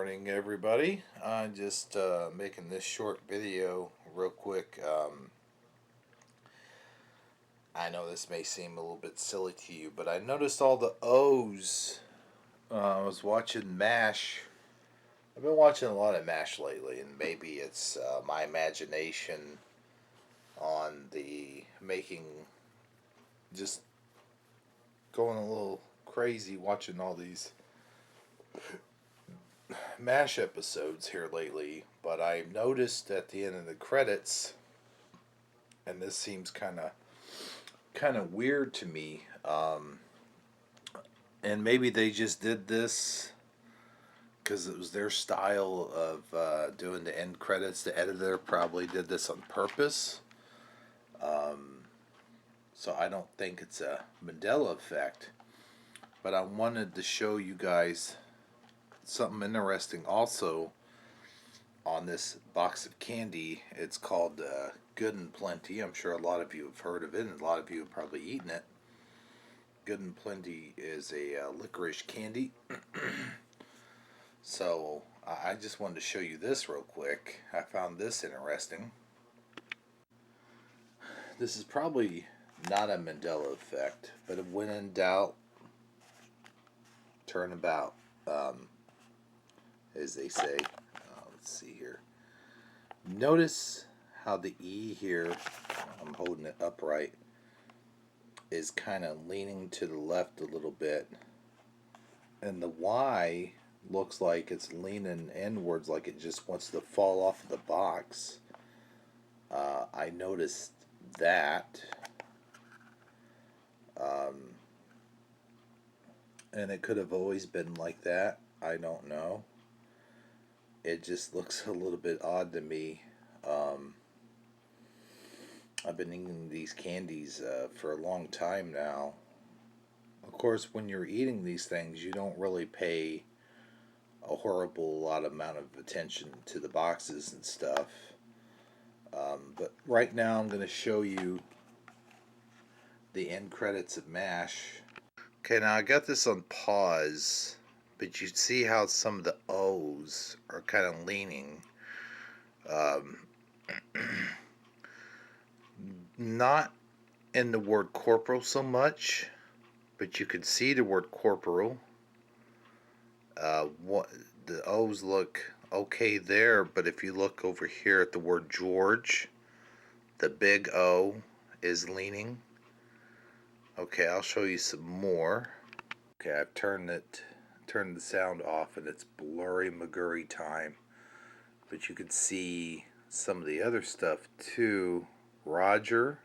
morning, everybody. I'm just making this short video real quick. I know this may seem a little bit silly to you, but I noticed all the O's. I was watching MASH. I've been watching a lot of MASH lately, and maybe it's my imagination on the making, just going a little crazy watching all these MASH episodes here lately. But I noticed at the end of the credits, and this seems kind of weird to me. And maybe they just did this because it was their style of doing the end credits. The editor probably did this on purpose. So I don't think it's a Mandela effect. But I wanted to show you guys something interesting also on this box of candy. It's called Good and Plenty. I'm sure a lot of you have heard of it, and a lot of you have probably eaten it. Good and Plenty is a licorice candy. So I just wanted to show you this real quick. I found this interesting. This is probably not a Mandela effect, but when in doubt, turn about, as they say. Let's see here. Notice how the E here, I'm holding it upright, is kind of leaning to the left a little bit, and the Y looks like it's leaning inwards, like it just wants to fall off of the box. I noticed that, and it could have always been like that. I don't know. It just looks a little bit odd to me. I've been eating these candies for a long time now. Of course, when you're eating these things, you don't really pay a horrible lot amount of attention to the boxes and stuff. But right now I'm going to show you the end credits of MASH. Okay, now I got this on pause, but you see how some of the O's are kind of leaning. Not in the word corporal so much, but you can see the word corporal. What the O's look okay there, but if you look over here at the word George, the big O is leaning. Okay, I'll show you some more. Okay, I've turned the sound off, and it's blurry McGurry time. But you can see some of the other stuff too. Roger,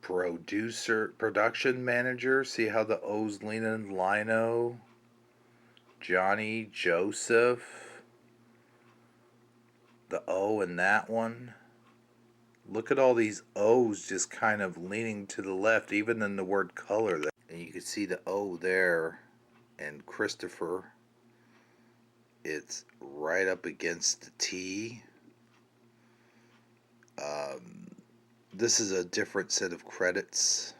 production manager. See how the O's leaning? Lino, Johnny, Joseph. The O in that one. Look at all these O's just kind of leaning to the left, even in the word color. And you can see the O there. And Christopher, it's right up against the T. This is a different set of credits.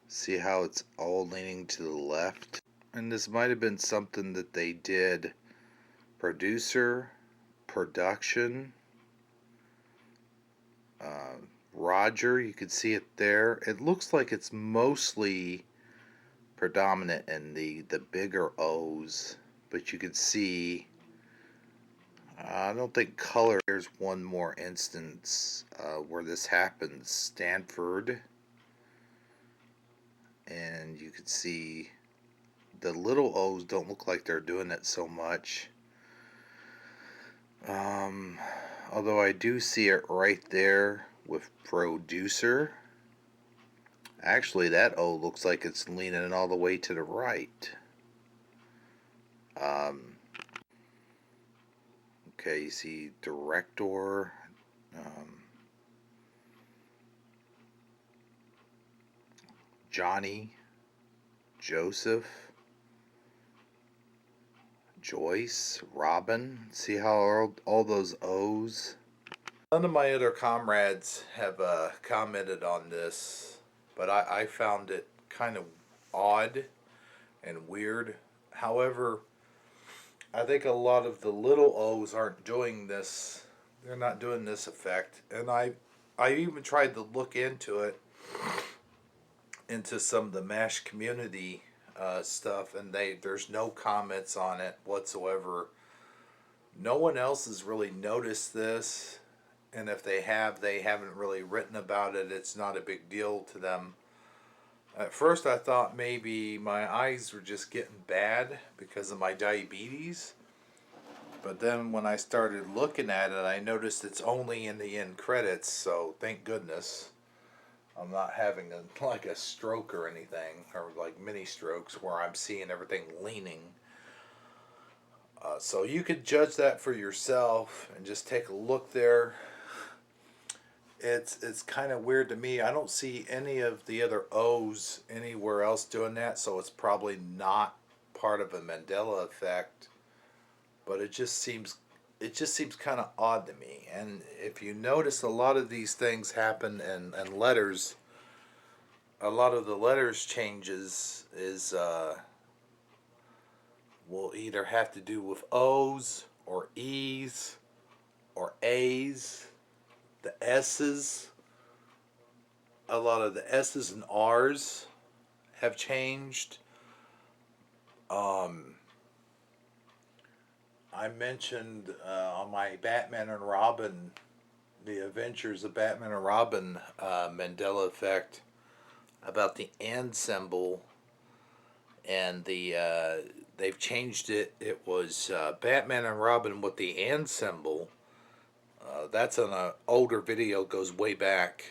See how it's all leaning to the left? And this might have been something that they did. Producer, production, Roger, you can see it there. It looks like it's mostly predominant in the bigger O's, but you can see, I don't think color. Here's one more instance where this happens. Stanford, and you can see the little O's don't look like they're doing it so much. Although I do see it right there with producer. Actually, that O looks like it's leaning all the way to the right. Okay, you see director. Johnny, Joseph, Joyce, Robin. See how all those O's? None of my other comrades have commented on this, but I found it kind of odd and weird. However, I think a lot of the little O's aren't doing this. They're not doing this effect. And I even tried to look into it, into some of the MASH community stuff, and there's no comments on it whatsoever. No one else has really noticed this, and if they have, they haven't really written about it. It's not a big deal to them. At first, I thought maybe my eyes were just getting bad because of my diabetes. But then when I started looking at it, I noticed it's only in the end credits, so thank goodness. I'm not having like a stroke or anything, or like mini strokes where I'm seeing everything leaning. So you could judge that for yourself and just take a look there. It's kind of weird to me. I don't see any of the other O's anywhere else doing that, so it's probably not part of a Mandela effect. But it just seems kind of odd to me. And if you notice, a lot of these things happen in letters. A lot of the letters changes is will either have to do with O's or E's or A's, the S's. A lot of the S's and R's have changed. Um, I mentioned on my Batman and Robin, the Adventures of Batman and Robin Mandela Effect, about the and symbol, and they've changed it. It was Batman and Robin with the and symbol. That's on an older video, goes way back.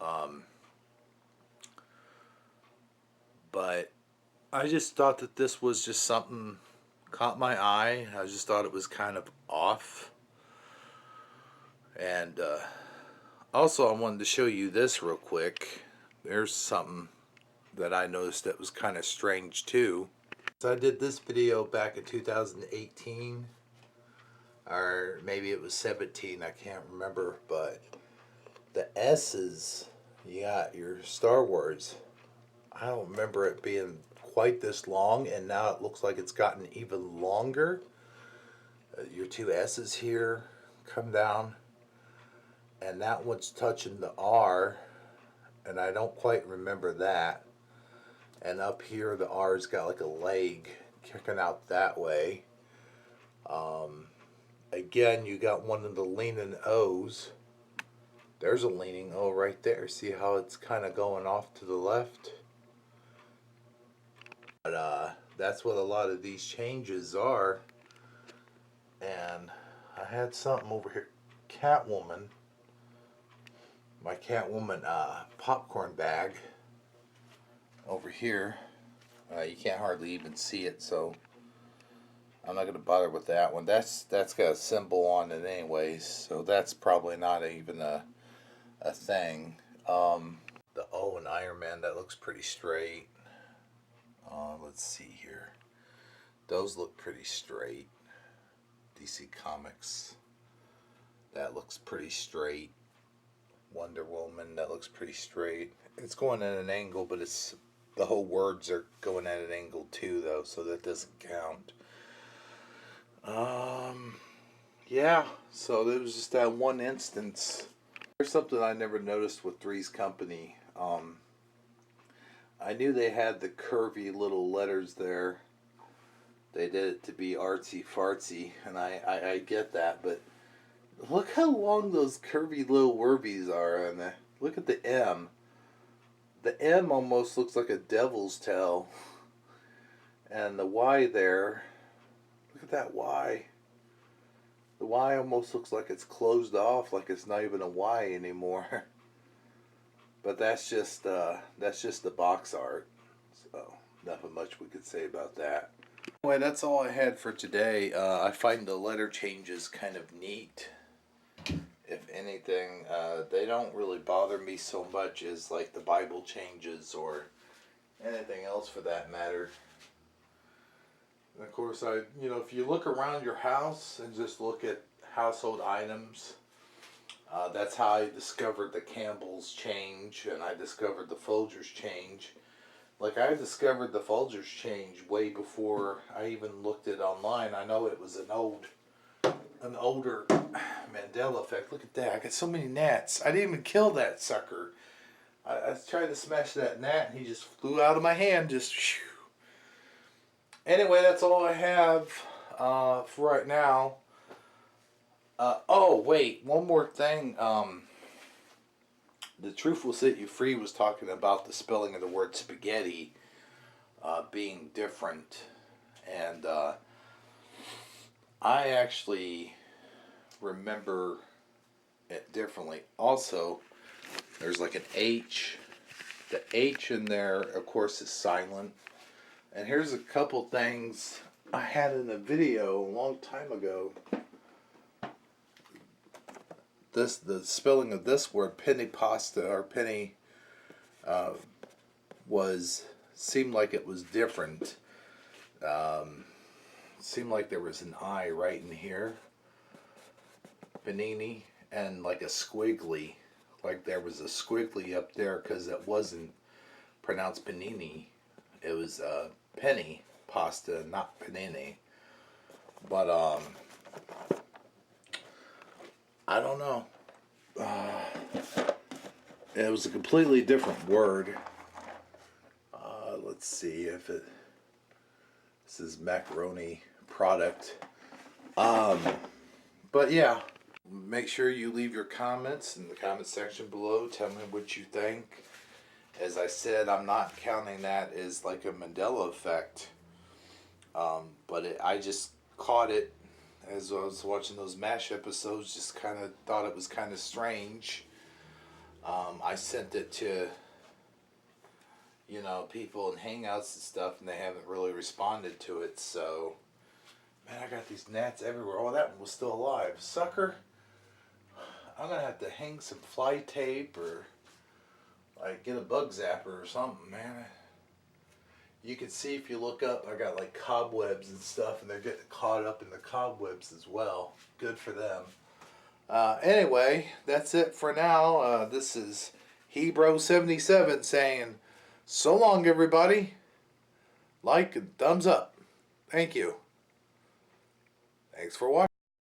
Um, but I just thought that this was just something caught my eye. I just thought it was kind of off. And also, I wanted to show you this real quick. There's something that I noticed that was kind of strange too. So I did this video back in 2018, or maybe it was 17, I can't remember, but the S's, you got your Star Wars. I don't remember it being quite this long, and now it looks like it's gotten even longer. Your two S's here come down, and that one's touching the R, and I don't quite remember that. And up here, the R's got like a leg kicking out that way. Again, you got one of the leaning O's. There's a leaning O right there. See how it's kind of going off to the left? But that's what a lot of these changes are. And I had something over here. Catwoman. My Catwoman popcorn bag over here. You can't hardly even see it, so I'm not going to bother with that one. That's got a symbol on it anyways, so that's probably not even a thing. The O in Iron Man, that looks pretty straight. Let's see here. Those look pretty straight. DC Comics, that looks pretty straight. Wonder Woman, that looks pretty straight. It's going at an angle, but it's the whole words are going at an angle too, though, so that doesn't count. Yeah, so there was just that one instance. There's something I never noticed with Three's Company. I knew they had the curvy little letters there. They did it to be artsy fartsy, and I get that, but look how long those curvy little werbies are, and look at the M. The M almost looks like a devil's tail, and the Y there, look at that Y. The Y almost looks like it's closed off, like it's not even a Y anymore. But that's just the box art. So nothing much we could say about that. Anyway, that's all I had for today. I find the letter changes kind of neat. If anything, they don't really bother me so much as like the Bible changes or anything else for that matter. And of course, if you look around your house and just look at household items, that's how I discovered the Campbell's change, and I discovered the Folgers change. Like, I discovered the Folgers change way before I even looked it online. I know it was an older Mandela Effect. Look at that! I got so many gnats. I didn't even kill that sucker. I tried to smash that gnat, and he just flew out of my hand. Just shoo. Anyway, that's all I have for right now. Oh wait, one more thing. The Truth Will Set You Free was talking about the spelling of the word spaghetti being different, and I actually remember it differently. Also, there's like an H. The H in there, of course, is silent. And here's a couple things I had in a video a long time ago. The spelling of this word, penny pasta or penny, seemed like it was different. Seemed like there was an I right in here, panini, and like a squiggly, like there was a squiggly up there because it wasn't pronounced panini. It was penny pasta, not panini. But I don't know. It was a completely different word. Let's see if it. This is macaroni product. But yeah, make sure you leave your comments in the comment section below. Tell me what you think. As I said, I'm not counting that as like a Mandela effect. But I just caught it as I was watching those MASH episodes. Just kind of thought it was kind of strange. I sent it to, people in Hangouts and stuff, and they haven't really responded to it. So, man, I got these gnats everywhere. Oh, that one was still alive. Sucker. I'm going to have to hang some fly tape or like get a bug zapper or something, man. You can see if you look up, I got like cobwebs and stuff, and they're getting caught up in the cobwebs as well. Good for them. Anyway, that's it for now. This is Hebro77 saying, so long, everybody. Like and thumbs up. Thank you. Thanks for watching.